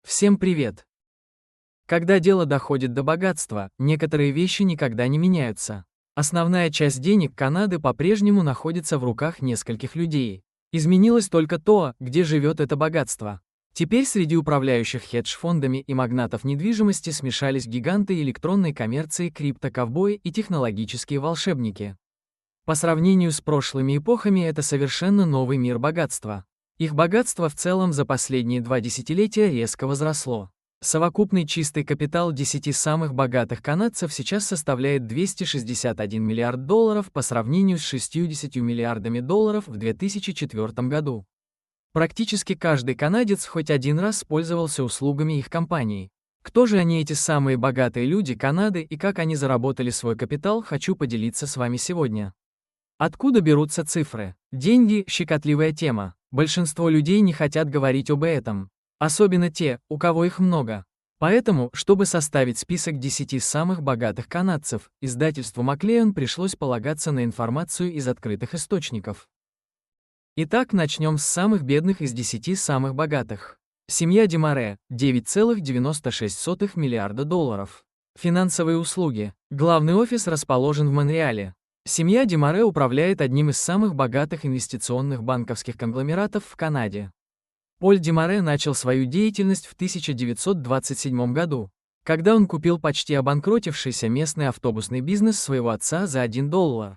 Всем привет! Когда дело доходит до богатства, некоторые вещи никогда не меняются. Основная часть денег Канады по-прежнему находится в руках нескольких людей. Изменилось только то, где живет это богатство. Теперь среди управляющих хедж-фондами и магнатов недвижимости смешались гиганты электронной коммерции, криптоковбои и технологические волшебники. По сравнению с прошлыми эпохами это совершенно новый мир богатства. Их богатство в целом за последние 2 десятилетия резко возросло. Совокупный чистый капитал 10 самых богатых канадцев сейчас составляет 261 миллиард долларов по сравнению с 60 миллиардами долларов в 2004 году. Практически каждый канадец хоть один раз пользовался услугами их компаний. Кто же они, эти самые богатые люди Канады, и как они заработали свой капитал, хочу поделиться с вами сегодня. Откуда берутся цифры? Деньги – щекотливая тема. Большинство людей не хотят говорить об этом. Особенно те, у кого их много. Поэтому, чтобы составить список 10 самых богатых канадцев, издательству Maclean пришлось полагаться на информацию из открытых источников. Итак, начнем с самых бедных из 10 самых богатых. Семья Демаре – 9,96 миллиарда долларов. Финансовые услуги. Главный офис расположен в Монреале. Семья Демаре управляет одним из самых богатых инвестиционных банковских конгломератов в Канаде. Поль Демаре начал свою деятельность в 1927 году, когда он купил почти обанкротившийся местный автобусный бизнес своего отца за $1.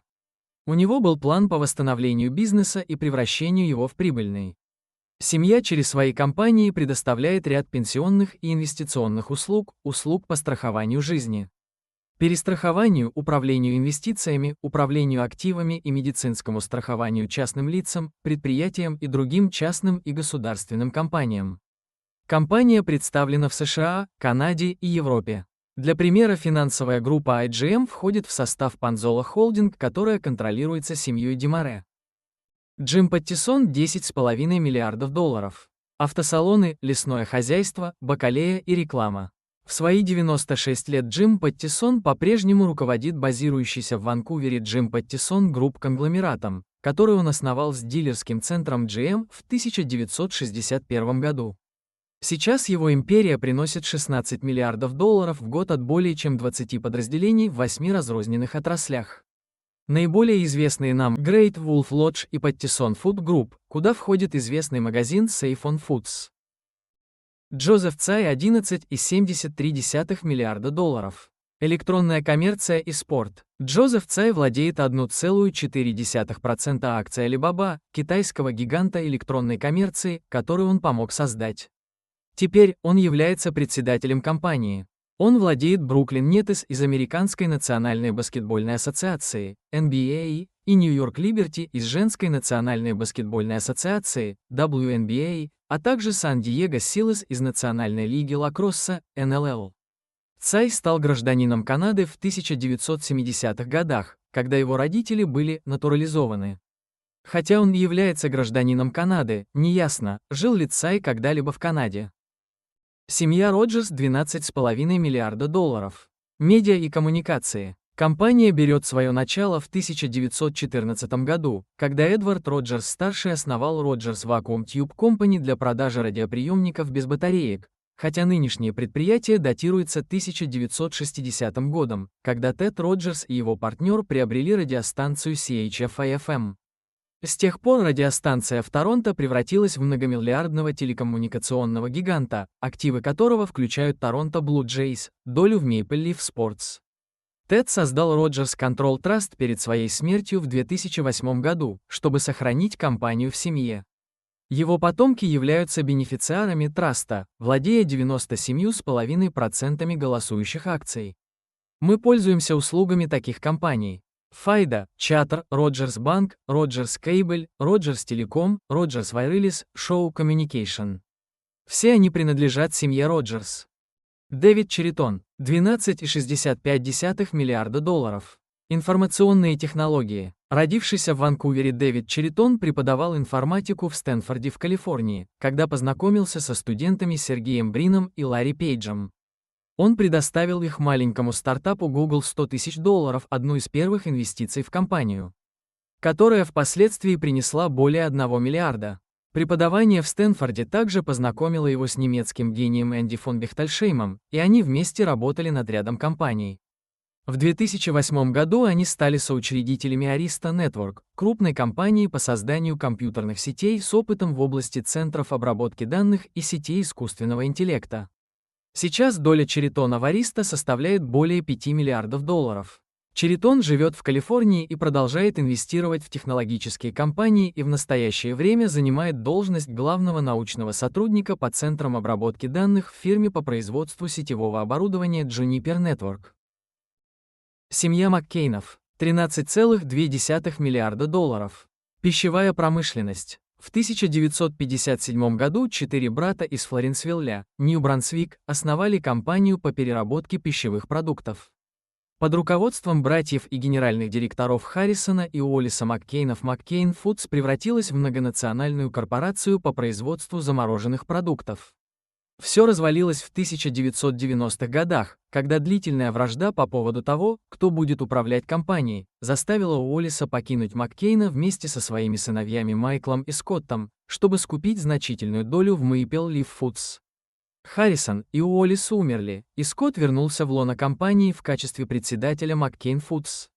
У него был план по восстановлению бизнеса и превращению его в прибыльный. Семья через свои компании предоставляет ряд пенсионных и инвестиционных услуг по страхованию жизни, перестрахованию, управлению инвестициями, управлению активами и медицинскому страхованию частным лицам, предприятиям и другим частным и государственным компаниям. Компания представлена в США, Канаде и Европе. Для примера, финансовая группа IGM входит в состав Panzola Holding, которая контролируется семьей Демаре. Джим Паттисон – 10,5 миллиардов долларов. Автосалоны, лесное хозяйство, бакалея и реклама. В свои 96 лет Джим Паттисон по-прежнему руководит базирующийся в Ванкувере Джим Паттисон Групп конгломератом, который он основал с дилерским центром GM в 1961 году. Сейчас его империя приносит 16 миллиардов долларов в год от более чем 20 подразделений в 8 разрозненных отраслях. Наиболее известные нам Great Wolf Lodge и Pattison Food Group, куда входит известный магазин Safe on Foods. Джозеф Цай – 11,73 миллиарда долларов. Электронная коммерция и спорт. Джозеф Цай владеет 1,4% акций Alibaba, китайского гиганта электронной коммерции, которую он помог создать. Теперь он является председателем компании. Он владеет Brooklyn Nets из Американской национальной баскетбольной ассоциации, NBA, и New York Liberty из Женской национальной баскетбольной ассоциации, WNBA, а также Сан-Диего Силес из Национальной лиги лакросса, NLL. Цай стал гражданином Канады в 1970-х годах, когда его родители были натурализованы. Хотя он является гражданином Канады, неясно, жил ли Цай когда-либо в Канаде. Семья Роджерс – 12,5 миллиарда долларов. Медиа и коммуникации. Компания берет свое начало в 1914 году, когда Эдвард Роджерс-старший основал Rogers Vacuum Tube Company для продажи радиоприемников без батареек, хотя нынешнее предприятие датируется 1960 годом, когда Тед Роджерс и его партнер приобрели радиостанцию CHF-FM. С тех пор радиостанция в Торонто превратилась в многомиллиардного телекоммуникационного гиганта, активы которого включают Торонто Blue Jays, долю в Maple Leaf Sports. Тед создал Rogers Control Trust перед своей смертью в 2008 году, чтобы сохранить компанию в семье. Его потомки являются бенефициарами траста, владея 97,5% голосующих акций. Мы пользуемся услугами таких компаний: Файда, Чатр, Rogers Bank, Rogers Cable, Rogers Telecom, Rogers Wireless, Show Communication. Все они принадлежат семье Роджерс. Дэвид Черритон, 12,65 миллиарда долларов. Информационные технологии. Родившийся в Ванкувере Дэвид Черритон преподавал информатику в Стэнфорде в Калифорнии, когда познакомился со студентами Сергеем Брином и Ларри Пейджем. Он предоставил их маленькому стартапу Google $100 тысяч, одну из первых инвестиций в компанию, которая впоследствии принесла более 1 миллиарда. Преподавание в Стэнфорде также познакомило его с немецким гением Энди фон Бехтельшеймом, и они вместе работали над рядом компаний. В 2008 году они стали соучредителями Arista Network, крупной компании по созданию компьютерных сетей с опытом в области центров обработки данных и сетей искусственного интеллекта. Сейчас доля Черитона в Arista составляет более 5 миллиардов долларов. Черитон живет в Калифорнии и продолжает инвестировать в технологические компании и в настоящее время занимает должность главного научного сотрудника по центрам обработки данных в фирме по производству сетевого оборудования Juniper Network. Семья Маккейнов. 13,2 миллиарда долларов. Пищевая промышленность. В 1957 году 4 брата из Флоренсвилля, Нью-Брансвик, основали компанию по переработке пищевых продуктов. Под руководством братьев и генеральных директоров Харрисона и Уоллиса Маккейнов Маккейн Фудс превратилась в многонациональную корпорацию по производству замороженных продуктов. Все развалилось в 1990-х годах, когда длительная вражда по поводу того, кто будет управлять компанией, заставила Уоллиса покинуть Маккейна вместе со своими сыновьями Майклом и Скоттом, чтобы скупить значительную долю в Maple Leaf Foods. Харрисон и Уоллис умерли, и Скотт вернулся в лоно компании в качестве председателя Маккейн Foods,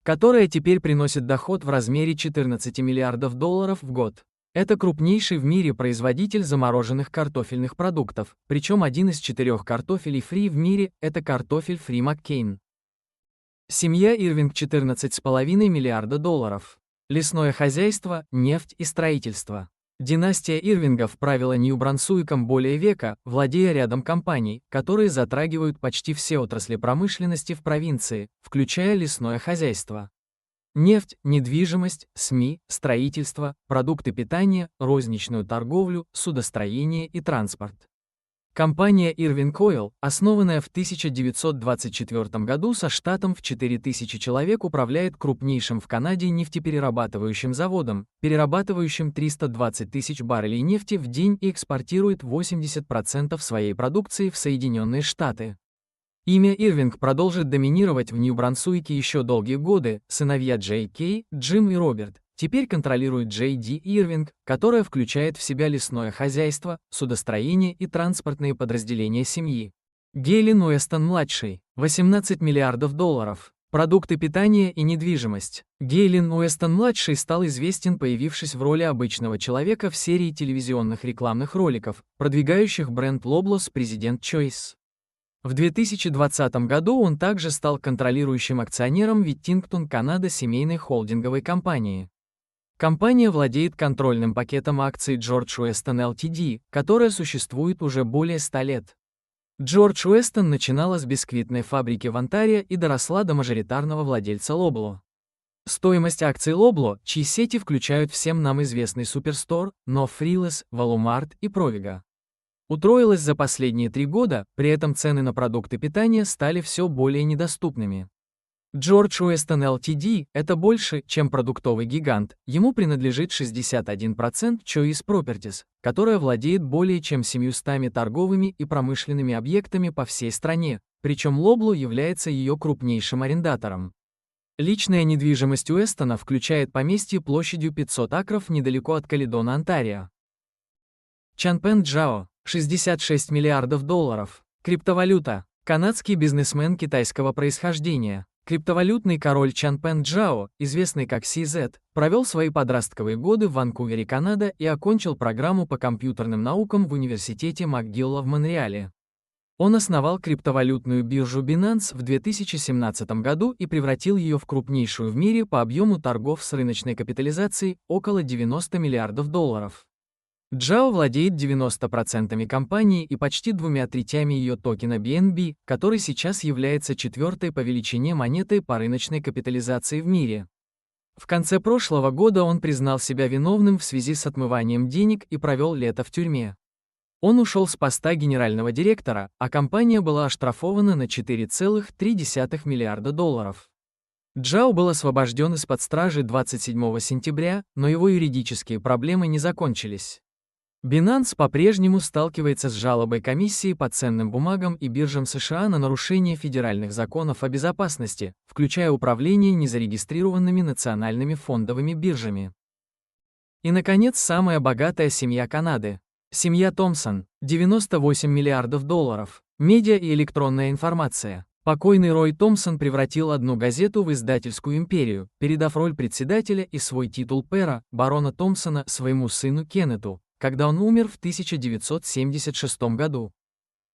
которая теперь приносит доход в размере 14 миллиардов долларов в год. Это крупнейший в мире производитель замороженных картофельных продуктов, причем один из 4 картофелей фри в мире – это картофель фри Маккейн. Семья Ирвинг 14,5 миллиарда долларов. Лесное хозяйство, нефть и строительство. Династия Ирвингов правила Нью-Брансуиком более века, владея рядом компаний, которые затрагивают почти все отрасли промышленности в провинции, включая лесное хозяйство. Нефть, недвижимость, СМИ, строительство, продукты питания, розничную торговлю, судостроение и транспорт. Компания Irving Oil, основанная в 1924 году со штатом в 4000 человек, управляет крупнейшим в Канаде нефтеперерабатывающим заводом, перерабатывающим 320 тысяч баррелей нефти в день и экспортирует 80% своей продукции в Соединенные Штаты. Имя Ирвинг продолжит доминировать в Нью-Брансуике еще долгие годы. Сыновья Джей Кей, Джим и Роберт теперь контролируют Джей Ди Ирвинг, которая включает в себя лесное хозяйство, судостроение и транспортные подразделения семьи. Гейлин Уэстон-младший. 18 миллиардов долларов. Продукты питания и недвижимость. Гейлин Уэстон-младший стал известен, появившись в роли обычного человека в серии телевизионных рекламных роликов, продвигающих бренд Loblaws President Choice. В 2020 году он также стал контролирующим акционером Whittington Canada семейной холдинговой компании. Компания владеет контрольным пакетом акций George Weston Ltd., которая существует уже более 100 лет. George Weston начинала с бисквитной фабрики в Онтарио и доросла до мажоритарного владельца Loblaw. Стоимость акций Loblaw, чьи сети включают всем нам известный Суперстор, No Frills, Walmart и Provigo, утроилась за последние 3 года, при этом цены на продукты питания стали все более недоступными. George Weston Ltd. Это больше, чем продуктовый гигант, ему принадлежит 61% Choice Properties, которая владеет более чем 700 торговыми и промышленными объектами по всей стране, причем Loblaw является ее крупнейшим арендатором. Личная недвижимость Уэстона включает поместье площадью 500 акров недалеко от Каледона, Онтарио. Чанпен Джао. 66 миллиардов долларов. Криптовалюта. Канадский бизнесмен китайского происхождения. Криптовалютный король Чанпен Джао, известный как CZ, провел свои подростковые годы в Ванкувере, Канада и окончил программу по компьютерным наукам в университете МакГилла в Монреале. Он основал криптовалютную биржу Binance в 2017 году и превратил ее в крупнейшую в мире по объему торгов с рыночной капитализацией около 90 миллиардов долларов. Джао владеет 90% компании и почти 2/3 ее токена BNB, который сейчас является 4-й по величине монетой по рыночной капитализации в мире. В конце прошлого года он признал себя виновным в связи с отмыванием денег и провел лето в тюрьме. Он ушел с поста генерального директора, а компания была оштрафована на 4,3 миллиарда долларов. Джао был освобожден из-под стражи 27 сентября, но его юридические проблемы не закончились. Binance по-прежнему сталкивается с жалобой комиссии по ценным бумагам и биржам США на нарушение федеральных законов о безопасности, включая управление незарегистрированными национальными фондовыми биржами. И, наконец, самая богатая семья Канады. Семья Томпсон, 98 миллиардов долларов. Медиа и электронная информация. Покойный Рой Томпсон превратил одну газету в издательскую империю, передав роль председателя и свой титул пэра, барона Томпсона, своему сыну Кеннету, когда он умер в 1976 году.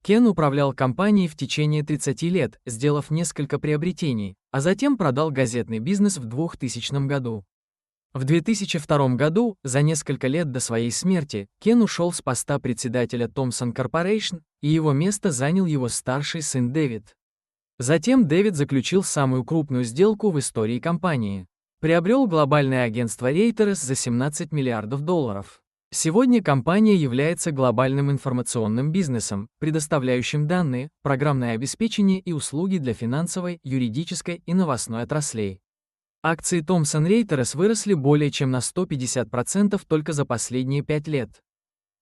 Кен управлял компанией в течение 30 лет, сделав несколько приобретений, а затем продал газетный бизнес в 2000 году. В 2002 году, за несколько лет до своей смерти, Кен ушел с поста председателя Thomson Corporation, и его место занял его старший сын Дэвид. Затем Дэвид заключил самую крупную сделку в истории компании. Приобрел глобальное агентство Reuters за 17 миллиардов долларов. Сегодня компания является глобальным информационным бизнесом, предоставляющим данные, программное обеспечение и услуги для финансовой, юридической и новостной отраслей. Акции Thomson Reuters выросли более чем на 150% только за последние 5 лет,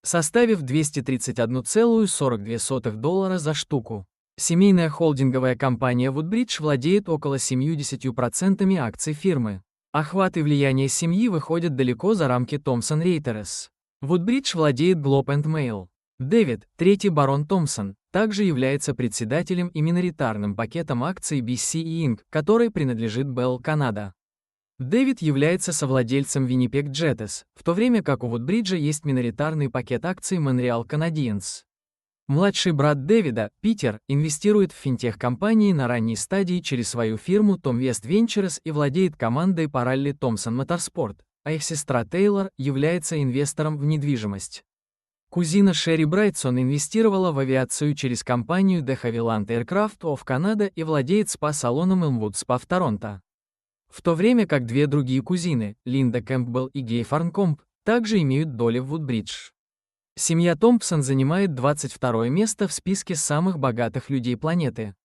составив $231,42 за штуку. Семейная холдинговая компания Woodbridge владеет около 70% акций фирмы. Охват и влияние семьи выходят далеко за рамки Thomson Reuters. Woodbridge владеет Globe and Mail. Дэвид, третий барон Томпсон, также является председателем и миноритарным пакетом акций BCE Inc., который принадлежит Bell Canada. Дэвид является совладельцем Winnipeg Jets, в то время как у Woodbridge есть миноритарный пакет акций Montreal Canadiens. Младший брат Дэвида, Питер, инвестирует в финтех-компании на ранней стадии через свою фирму Tom West Ventures и владеет командой по ралли Thomson Motorsport, а их сестра Тейлор является инвестором в недвижимость. Кузина Шерри Брайтсон инвестировала в авиацию через компанию De Havilland Aircraft of Canada и владеет спа-салоном Elmwood Spa в Торонто. В то время как две другие кузины, Линда Кэмпбелл и Гей Фарнкомб, также имеют доли в Woodbridge. Семья Томпсон занимает 22-е место в списке самых богатых людей планеты.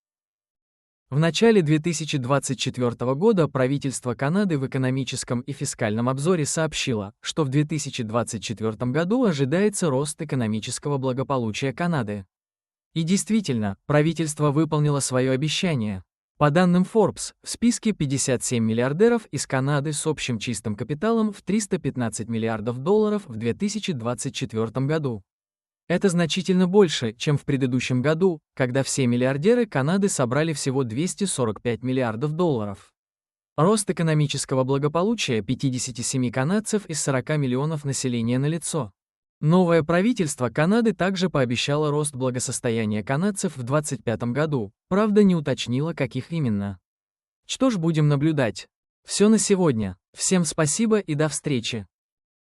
В начале 2024 года правительство Канады в экономическом и фискальном обзоре сообщило, что в 2024 году ожидается рост экономического благополучия Канады. И действительно, правительство выполнило свое обещание. По данным Forbes, в списке 57 миллиардеров из Канады с общим чистым капиталом в 315 миллиардов долларов в 2024 году. Это значительно больше, чем в предыдущем году, когда все миллиардеры Канады собрали всего 245 миллиардов долларов. Рост экономического благополучия 57 канадцев из 40 миллионов населения налицо. Новое правительство Канады также пообещало рост благосостояния канадцев в 2025 году, правда не уточнило, каких именно. Что ж, будем наблюдать. Все на сегодня. Всем спасибо и до встречи.